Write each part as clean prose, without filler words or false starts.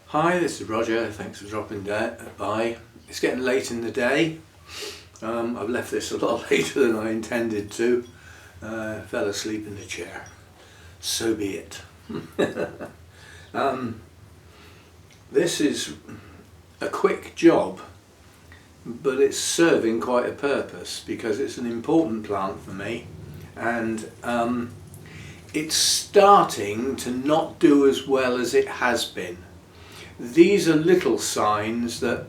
Hi, this is Roger. Thanks for dropping by. It's getting late in the day. I've left this a lot later than I intended to. Fell asleep in the chair. So be it. This is a quick job, but it's serving quite a purpose because it's an important plant for me, and it's starting to not do as well as it has been. These are little signs that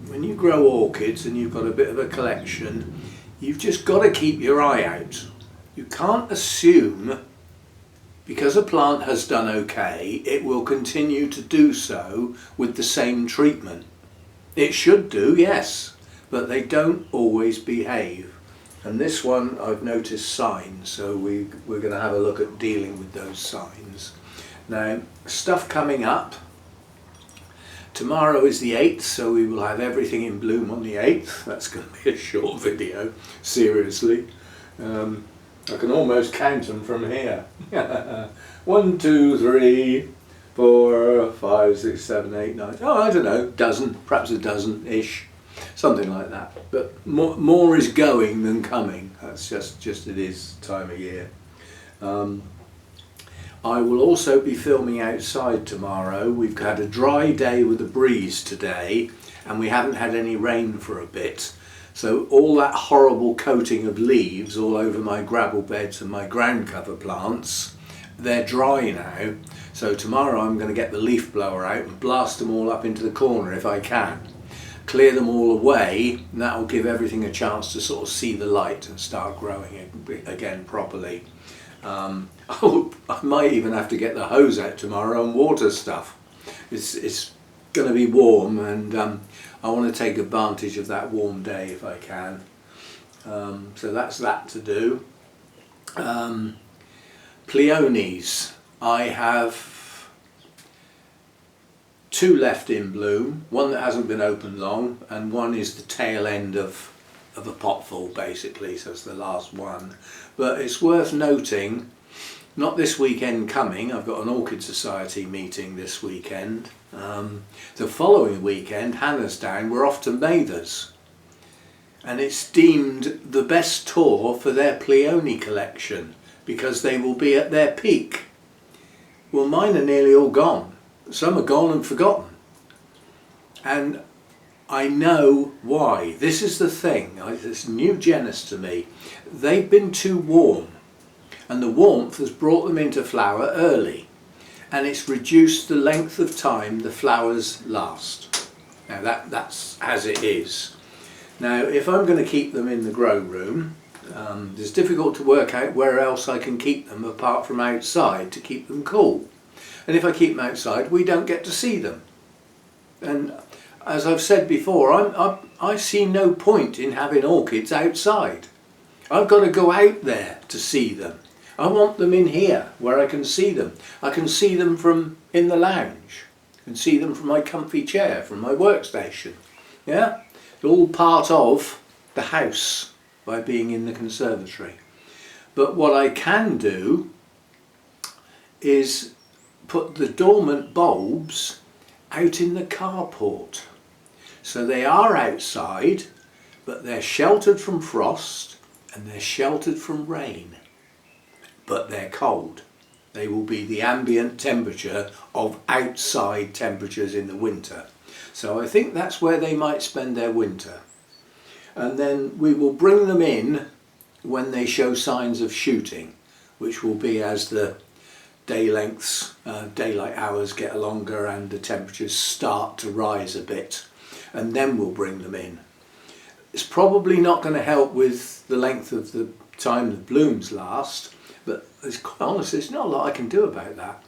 when you grow orchids and you've got a bit of a collection, you've just got to keep your eye out. You can't assume because a plant has done okay, it will continue to do so with the same treatment. It should do, yes, but they don't always behave. And this one I've noticed signs, so we're going to have a look at dealing with those signs. Now, stuff coming up. Tomorrow is the 8th, so we will have everything in bloom on the 8th. That's going to be a short video, seriously. I can almost count them from here. 1, 2, 3, 4, 5, 6, 7, 8, 9. Oh, I don't know, dozen, perhaps a dozen-ish, something like that. But more is going than coming. That's just it is time of year. I will also be filming outside tomorrow. We've had a dry day with a breeze today, and we haven't had any rain for a bit. So all that horrible coating of leaves all over my gravel beds and my ground cover plants, they're dry now. So tomorrow I'm going to get the leaf blower out and blast them all up into the corner if I can. Clear them all away, and that will give everything a chance to sort of see the light and start growing again properly. I might even have to get the hose out tomorrow and water stuff. It's going to be warm, and I want to take advantage of that warm day if I can. So that's that to do. Peonies. I have 2 left in bloom, one that hasn't been opened long, and one is the tail end of a potful basically, so it's the last one. But it's worth noting, not this weekend coming, I've got an Orchid Society meeting this weekend. The following weekend, Hannah's down, we're off to Mather's, and it's deemed the best tour for their Peony collection because they will be at their peak. Well, mine are nearly all gone. Some are gone and forgotten. And I know why. This is the thing, it's new genus to me. They've been too warm, and the warmth has brought them into flower early, and it's reduced the length of time the flowers last. Now that's as it is. Now if I'm going to keep them in the grow room, it's difficult to work out where else I can keep them apart from outside to keep them cool. And if I keep them outside, we don't get to see them. And as I've said before, I see no point in having orchids outside. I've got to go out there to see them. I want them in here where I can see them. I can see them from in the lounge. I can see them from my comfy chair, from my workstation. Yeah? It's all part of the house by being in the conservatory. But what I can do is put the dormant bulbs out in the carport. So they are outside, but they're sheltered from frost and they're sheltered from rain. But they're cold. They will be the ambient temperature of outside temperatures in the winter. So I think that's where they might spend their winter. And then we will bring them in when they show signs of shooting, which will be as the day lengths, daylight hours get longer and the temperatures start to rise a bit, and then we'll bring them in. It's probably not going to help with the length of the time the blooms last, but it's quite honestly, there's not a lot I can do about that.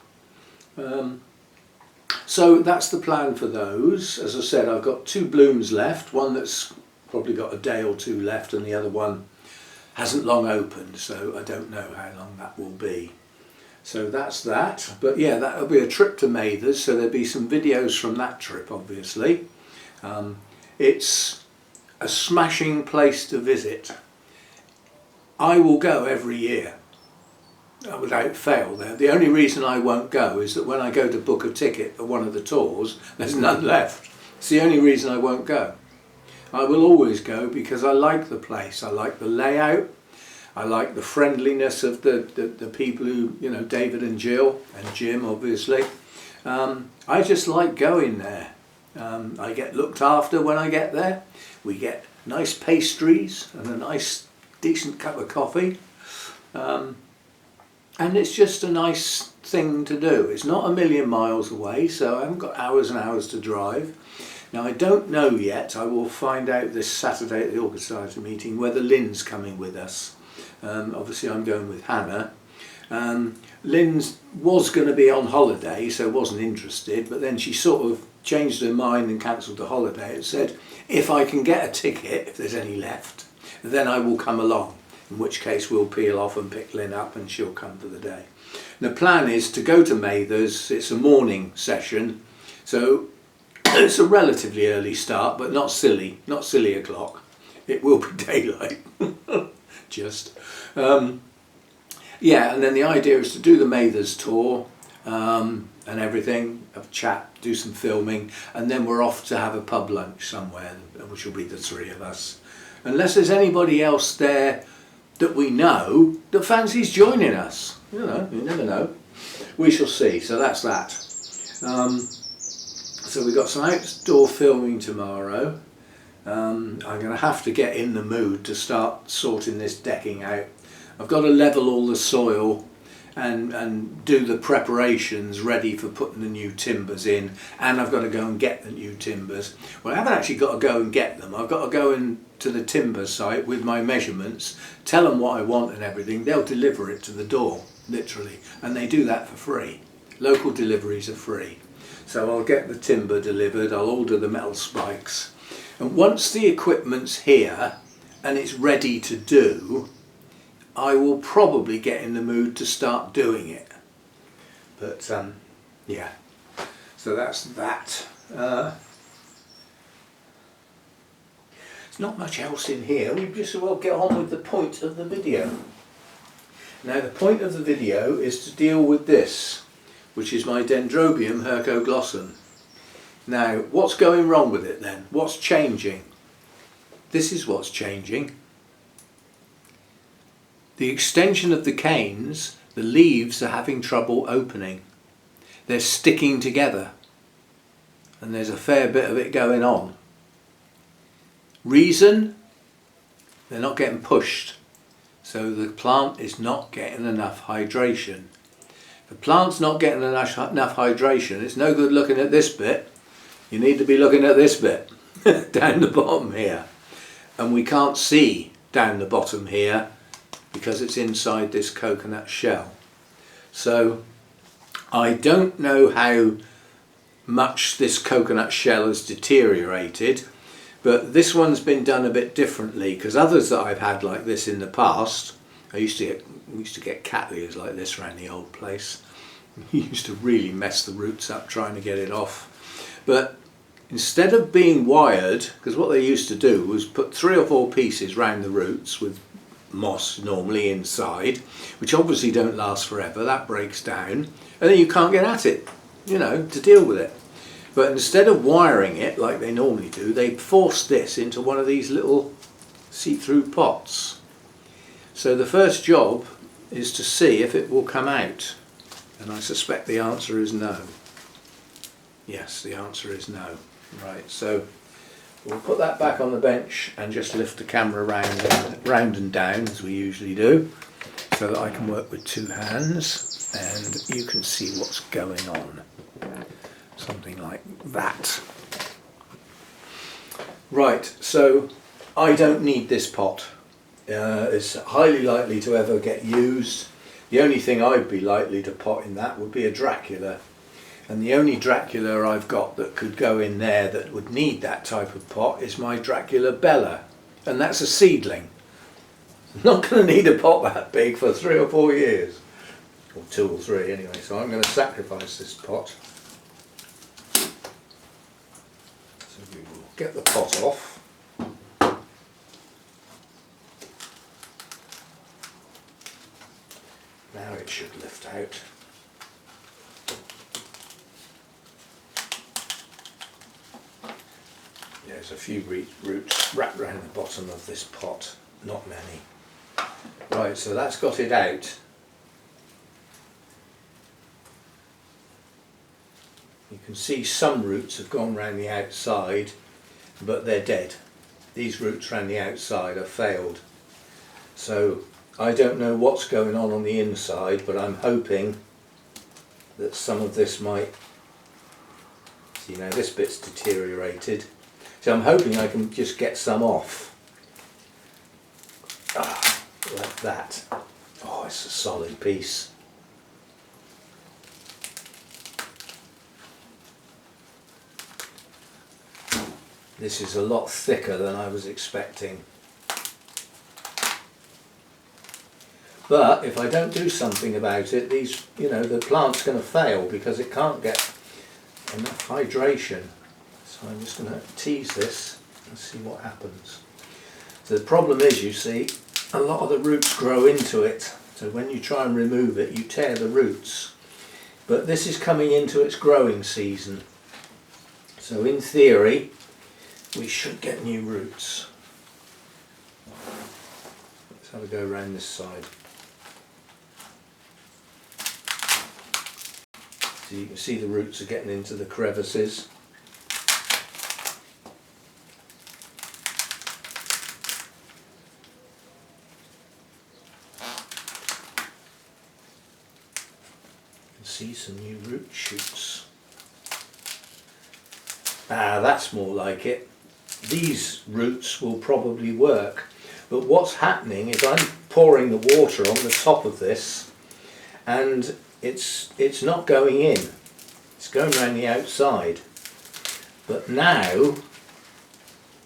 So that's the plan for those. As I said, I've got 2 blooms left, one that's probably got a day or 2 left and the other one hasn't long opened, so I don't know how long that will be. So that's that. But yeah, that'll be a trip to Mather's, so there'll be some videos from that trip obviously. It's a smashing place to visit. I will go every year. without fail there. The only reason I won't go is that when I go to book a ticket for one of the tours, there's none left. It's the only reason I won't go. I will always go because I like the place, I like the layout, I like the friendliness of the people who, you know, David and Jill, and Jim obviously. I just like going there. I get looked after when I get there. We get nice pastries and a nice decent cup of coffee. And it's just a nice thing to do. It's not a million miles away, so I haven't got hours and hours to drive. Now I don't know yet, I will find out this Saturday at the Orchid Society meeting whether Lynn's coming with us. Obviously I'm going with Hannah. Lynn was going to be on holiday, so wasn't interested, but then she sort of changed her mind and cancelled the holiday and said, if I can get a ticket, if there's any left, then I will come along, in which case we'll peel off and pick Lynn up and she'll come for the day. And the plan is to go to Mather's. It's a morning session, so it's a relatively early start, but not silly o'clock. It will be daylight, just. Yeah, and then the idea is to do the Mather's tour and everything, have a chat, do some filming, and then we're off to have a pub lunch somewhere, which will be the three of us. Unless there's anybody else there that we know that fancies joining us. You know, you never know. We shall see, so that's that. So we've got some outdoor filming tomorrow. I'm going to have to get in the mood to start sorting this decking out. I've got to level all the soil and do the preparations ready for putting the new timbers in, and I've got to go and get the new timbers. Well, I haven't actually got to go and get them. I've got to go into the timber site with my measurements, tell them what I want and everything. They'll deliver it to the door, literally, and they do that for free. Local deliveries are free. So I'll get the timber delivered, I'll order the metal spikes, and once the equipment's here and it's ready to do, I will probably get in the mood to start doing it. But yeah, so that's that. There's not much else in here. We just well get on with the point of the video. Now the point of the video is to deal with this, which is my Dendrobium hercoglossum. Now what's going wrong with it then? What's changing? This is what's changing. The extension of the canes, the leaves are having trouble opening. They're sticking together, and there's a fair bit of it going on. Reason? They're not getting pushed, so the plant is not getting enough hydration. If the plant's not getting enough hydration, it's no good looking at this bit. You need to be looking at this bit, down the bottom here. And we can't see down the bottom here, because it's inside this coconut shell. So I don't know how much this coconut shell has deteriorated, but this one's been done a bit differently, because others that I've had like this in the past, we used to get cattleyas like this around the old place. We used to really mess the roots up trying to get it off. But instead of being wired, because what they used to do was put 3 or 4 pieces round the roots with moss normally inside, which obviously don't last forever, that breaks down, and then you can't get at it, you know, to deal with it. But instead of wiring it like they normally do, they forced this into one of these little see-through pots. So the first job is to see if it will come out, and I suspect the answer is no. Yes, the answer is no. Right, so we'll put that back on the bench and just lift the camera round and down as we usually do, so that I can work with 2 hands and you can see what's going on. Something like that. Right, so I don't need this pot. It's highly likely to ever get used. The only thing I'd be likely to pot in that would be a Dracula. And the only Dracula I've got that could go in there that would need that type of pot is my Dracula Bella. And that's a seedling. I'm not going to need a pot that big for 3 or 4 years. Or 2 or 3 anyway, so I'm going to sacrifice this pot. So we will get the pot off. Now it should lift out. There's a few roots wrapped around the bottom of this pot, not many. Right, so that's got it out. You can see some roots have gone round the outside, but they're dead. These roots around the outside have failed. So I don't know what's going on the inside, but I'm hoping that some of this might, see now this bit's deteriorated, so I'm hoping I can just get some off. Like that. Oh, it's a solid piece. This is a lot thicker than I was expecting. But if I don't do something about it, these, the plant's going to fail because it can't get enough hydration. So I'm just going to tease this and see what happens. So the problem is, you see, a lot of the roots grow into it. So when you try and remove it, you tear the roots. But this is coming into its growing season. So in theory, we should get new roots. Let's have a go around this side. So you can see the roots are getting into the crevices. You can see some new root shoots. Ah, that's more like it. These roots will probably work, but what's happening is I'm pouring the water on the top of this and it's not going in, it's going around the outside. But now,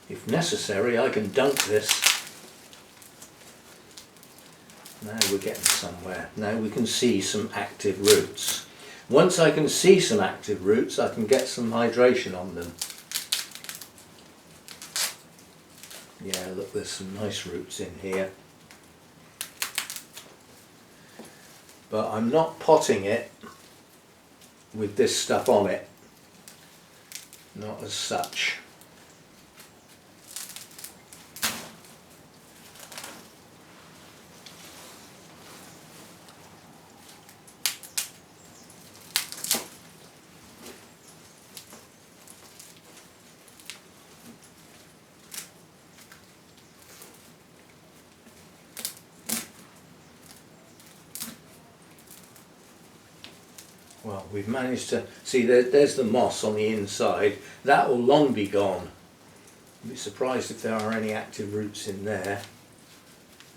if necessary, I can dunk this. Now we're getting somewhere. Now we can see some active roots. Once I can see some active roots, I can get some hydration on them. Yeah, look, there's some nice roots in here. But I'm not potting it with this stuff on it. Not as such. Well, we've managed to see there's the moss on the inside. That will long be gone. I'd be surprised if there are any active roots in there.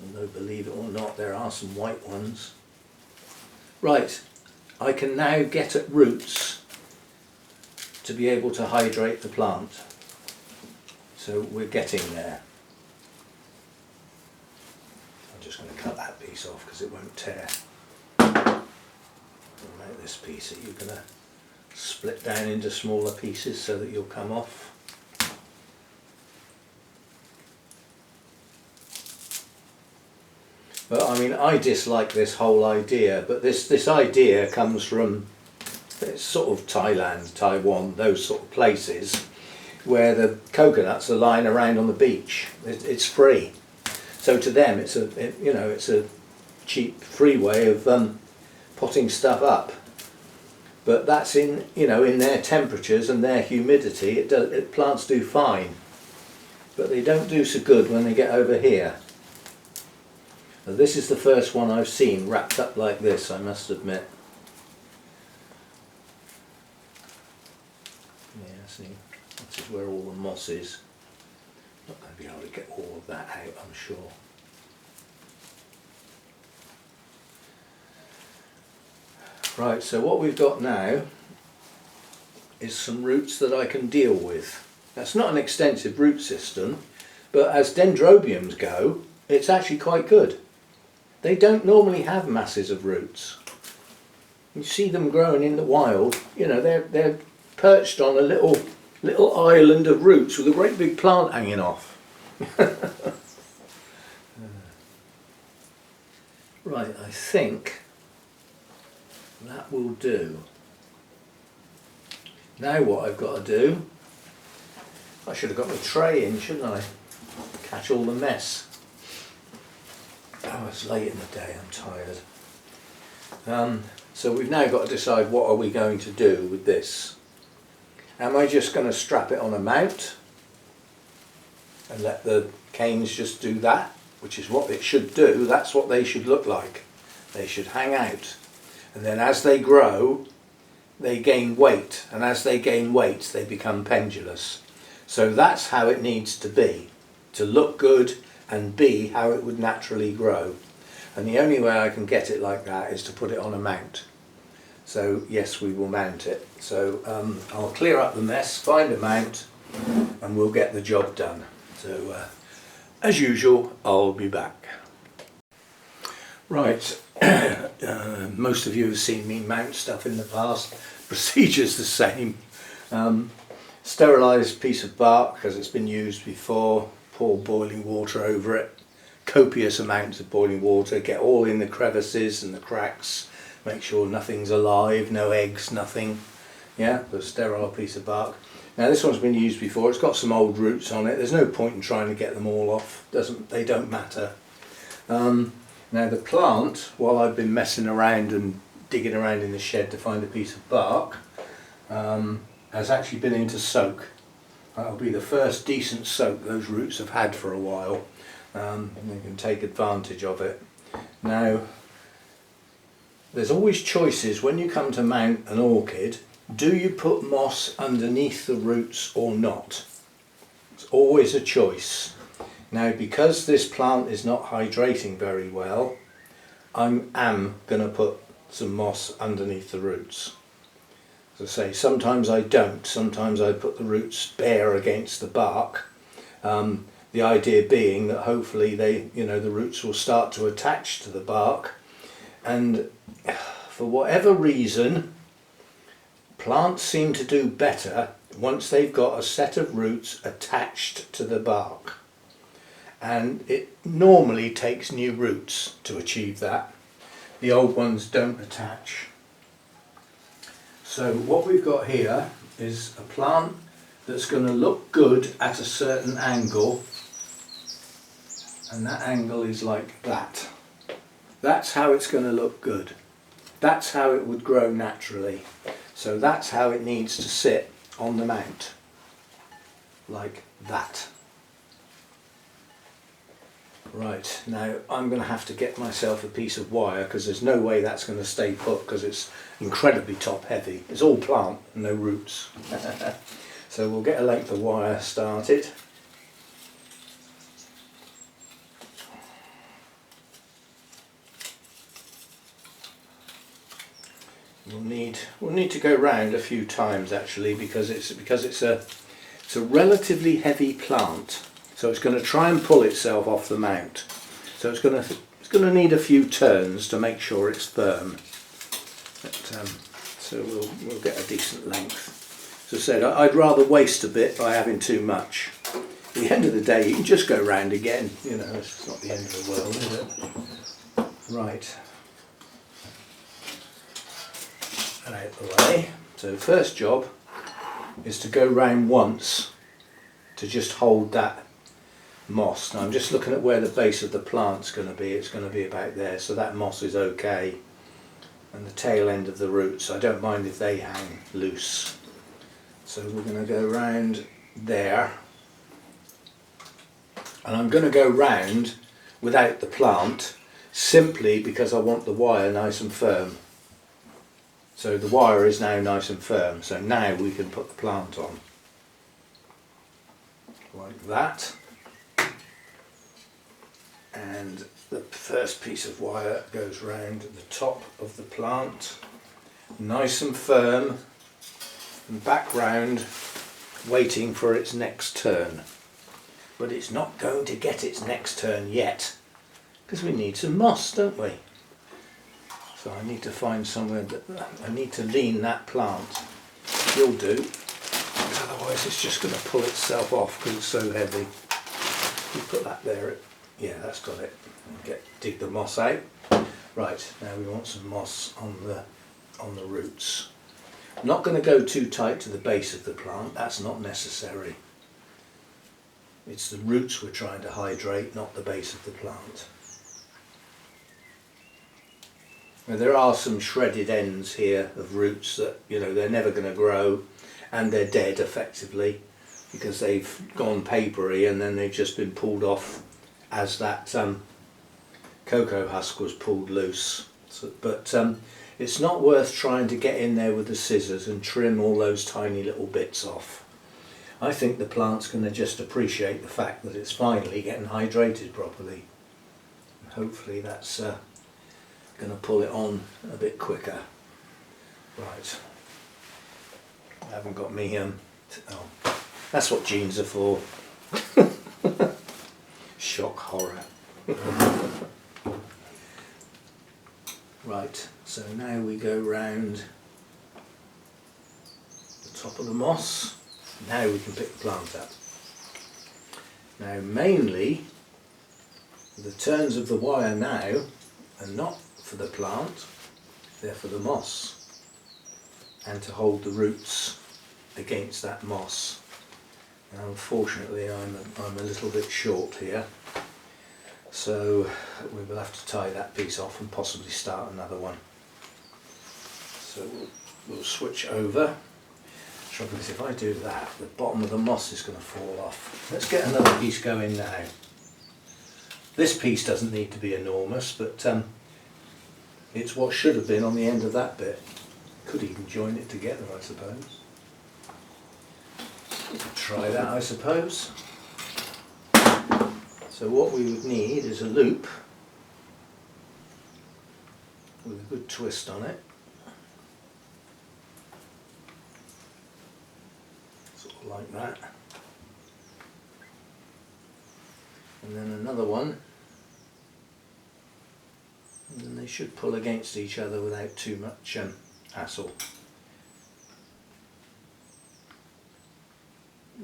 Although, believe it or not, there are some white ones. Right, I can now get at roots to be able to hydrate the plant. So we're getting there. I'm just going to cut that piece off because it won't tear. Make this piece that you're going to split down into smaller pieces so that you'll come off. But I mean, I dislike this whole idea, but this idea comes from, it's sort of Thailand, Taiwan, those sort of places where the coconuts are lying around on the beach. It's free, so to them it's a cheap, free way of potting stuff up. But that's in their temperatures and their humidity. Plants do fine, but they don't do so good when they get over here. Now, this is the first one I've seen wrapped up like this, I must admit. Yeah, see, this is where all the moss is. Not going to be able to get all of that out, I'm sure. Right, so what we've got now is some roots that I can deal with. That's not an extensive root system, but as dendrobiums go, it's actually quite good. They don't normally have masses of roots. You see them growing in the wild, they're perched on a little island of roots with a great big plant hanging off. Right, I think that will do. Now what I've got to do, I should have got my tray in, shouldn't I? Catch all the mess. Oh, it's late in the day, I'm tired. So we've now got to decide what are we going to do with this. Am I just going to strap it on a mount and let the canes just do that, which is what it should do? That's what they should look like. They should hang out, and then as they grow they gain weight, and as they gain weight they become pendulous. So that's how it needs to be, to look good and be how it would naturally grow. And the only way I can get it like that is to put it on a mount. So yes, we will mount it. So I'll clear up the mess, find a mount, and we'll get the job done. So as usual, I'll be back. Right, most of you have seen me mount stuff in the past. Procedure's the same. Sterilised piece of bark because it's been used before, pour boiling water over it, copious amounts of boiling water, get all in the crevices and the cracks, make sure nothing's alive, no eggs, nothing. Yeah, the sterile piece of bark. Now this one's been used before, it's got some old roots on it, there's no point in trying to get them all off, they don't matter. Now the plant, while I've been messing around and digging around in the shed to find a piece of bark, has actually been into soak. That'll be the first decent soak those roots have had for a while, and they can take advantage of it. Now there's always choices when you come to mount an orchid. Do you put moss underneath the roots or not? It's always a choice. Now because this plant is not hydrating very well, I am going to put some moss underneath the roots. As I say, sometimes I don't, sometimes I put the roots bare against the bark. The idea being that hopefully the roots will start to attach to the bark, and for whatever reason plants seem to do better once they've got a set of roots attached to the bark, and it normally takes new roots to achieve that. The old ones don't attach. So what we've got here is a plant that's going to look good at a certain angle, and that angle is like that. That's how it's going to look good. That's how it would grow naturally. So that's how it needs to sit on the mount, like that. Right, now I'm going to have to get myself a piece of wire because there's no way that's going to stay put because it's incredibly top heavy. It's all plant, no roots. So we'll get a length of wire started. We'll need to go round a few times actually because it's a relatively heavy plant. So it's going to try and pull itself off the mount. So it's going to need a few turns to make sure it's firm. But, so we'll get a decent length. As I said, I'd rather waste a bit by having too much. At the end of the day, you can just go round again. You know, it's not the end of the world, is it? Right. And out the way. So first job is to go round once to just hold that moss. Now I'm just looking at where the base of the plant's going to be. It's going to be about there, so that moss is okay, and the tail end of the roots, I don't mind if they hang loose. So we're going to go round there, and I'm going to go round without the plant simply because I want the wire nice and firm. So the wire is now nice and firm, so now we can put the plant on like that. And the first piece of wire goes round the top of the plant, nice and firm, and back round, waiting for its next turn. But it's not going to get its next turn yet, because we need some moss, don't we? So I need to find somewhere that I need to lean that plant. You'll do, otherwise it's just going to pull itself off because it's so heavy. You put that there. Yeah, that's got it. Dig the moss out. Right, now we want some moss on the on the roots. I'm not going to go too tight to the base of the plant, that's not necessary. It's the roots we're trying to hydrate, not the base of the plant. Now, there are some shredded ends here of roots that, you know, they're never going to grow, and they're dead effectively because they've gone papery and then they've just been pulled off as that cocoa husk was pulled loose. So, but it's not worth trying to get in there with the scissors and trim all those tiny little bits off. I think the plant's going to just appreciate the fact that it's finally getting hydrated properly. Hopefully that's going to pull it on a bit quicker. Right, I haven't got me oh, that's what jeans are for. Shock horror. Right, so now we go round the top of the moss. Now we can pick the plant up. Now mainly the turns of the wire now are not for the plant, they're for the moss and to hold the roots against that moss. Now, unfortunately I'm a little bit short here, so we will have to tie that piece off and possibly start another one. So we'll switch over. Trouble is, if I do that, the bottom of the moss is going to fall off. Let's get another piece going now. This piece doesn't need to be enormous, but it's what should have been on the end of that bit. Could even join it together, I suppose. Try that, I suppose. So what we would need is a loop with a good twist on it. Sort of like that. And then another one. And then they should pull against each other without too much hassle.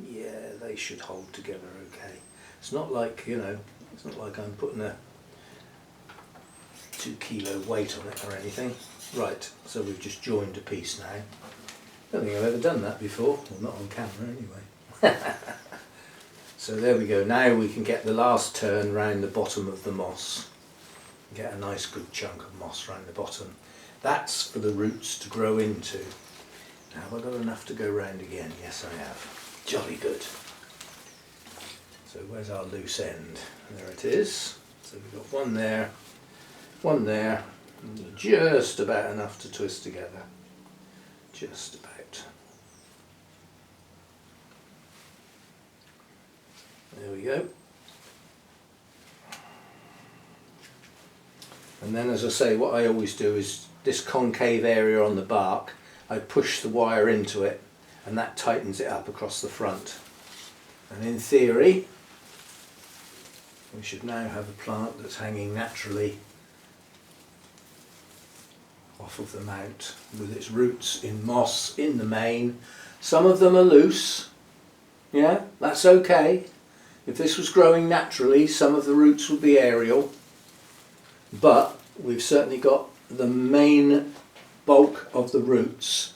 Yeah, they should hold together okay. It's not like, you know, it's not like I'm putting a 2 kilo weight on it or anything. Right, so we've just joined a piece now. I don't think I've ever done that before, well, not on camera anyway. So there we go, now we can get the last turn round the bottom of the moss. Get a nice good chunk of moss round the bottom. That's for the roots to grow into. Now, have I got enough to go round again? Yes, I have. Jolly good. So where's our loose end? There it is. So we've got one there, and just about enough to twist together. Just about. There we go. And then, as I say, what I always do is this concave area on the bark, I push the wire into it and that tightens it up across the front. And in theory, we should now have a plant that's hanging naturally off of the mount with its roots in moss in the main. Some of them are loose, yeah, that's okay. If this was growing naturally, some of the roots would be aerial. But we've certainly got the main bulk of the roots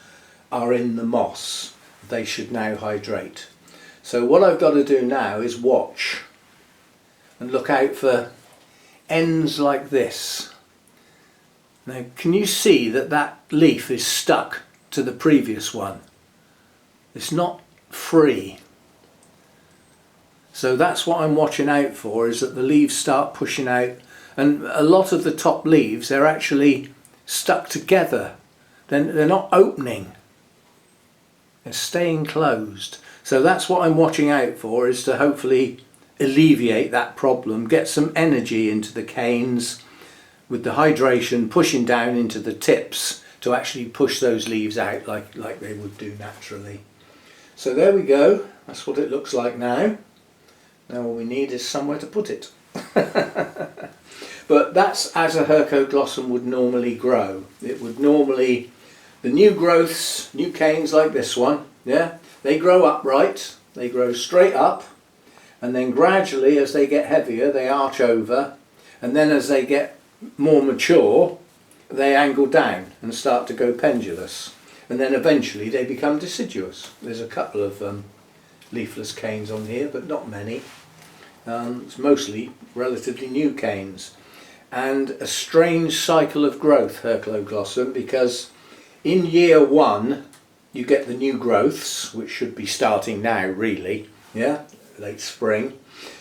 are in the moss. They should now hydrate. So what I've got to do now is watch and look out for ends like this. Now, can you see that that leaf is stuck to the previous one? It's not free. So that's what I'm watching out for, is that the leaves start pushing out. And a lot of the top leaves, they're actually stuck together. They're not opening. They're staying closed. So that's what I'm watching out for, is to hopefully alleviate that problem, get some energy into the canes with the hydration pushing down into the tips to actually push those leaves out like they would do naturally. So there we go. That's what it looks like now. Now all we need is somewhere to put it. But that's as a hercoglossum would normally grow. It would normally, the new growths, new canes like this one, yeah, they grow upright, they grow straight up, and then gradually as they get heavier they arch over, and then as they get more mature they angle down and start to go pendulous, and then eventually they become deciduous. There's a couple of leafless canes on here, but not many. It's mostly relatively new canes, and a strange cycle of growth, hercoglossum, because in year 1 you get the new growths, which should be starting now really, yeah, late spring.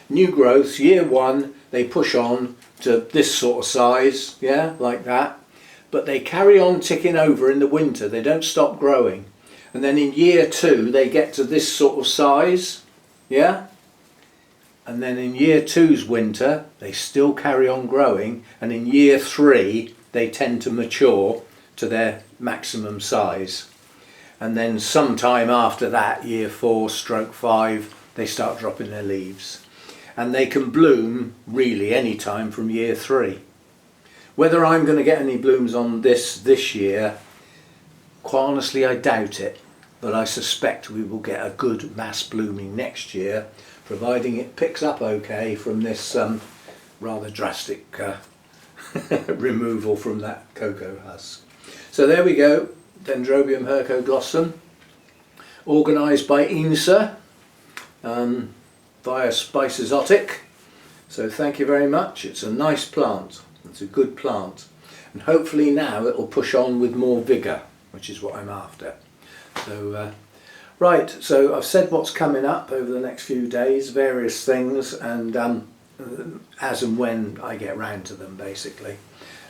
New growths, year 1, they push on to this sort of size, yeah, like that, but they carry on ticking over in the winter, they don't stop growing, and then in year 2 they get to this sort of size, yeah, and then in year 2's winter they still carry on growing, and in year 3 they tend to mature to their maximum size. And then sometime after that, year 4/5, they start dropping their leaves. And they can bloom really any time from year 3. Whether I'm going to get any blooms on this year, quite honestly I doubt it. But I suspect we will get a good mass blooming next year, providing it picks up okay from this rather drastic removal from that cocoa husk. So there we go. Dendrobium hercoglossum, organised by INSA via Spice Exotic. So thank you very much. It's a nice plant. It's a good plant, and hopefully now it will push on with more vigour, which is what I'm after. So right, so I've said what's coming up over the next few days, various things, and as and when I get round to them basically.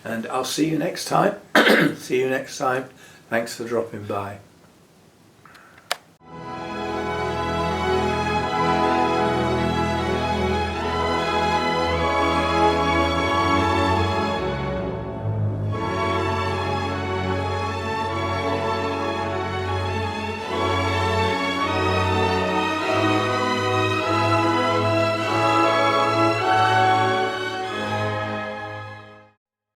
And I'll see you next time. See you next time. Thanks for dropping by.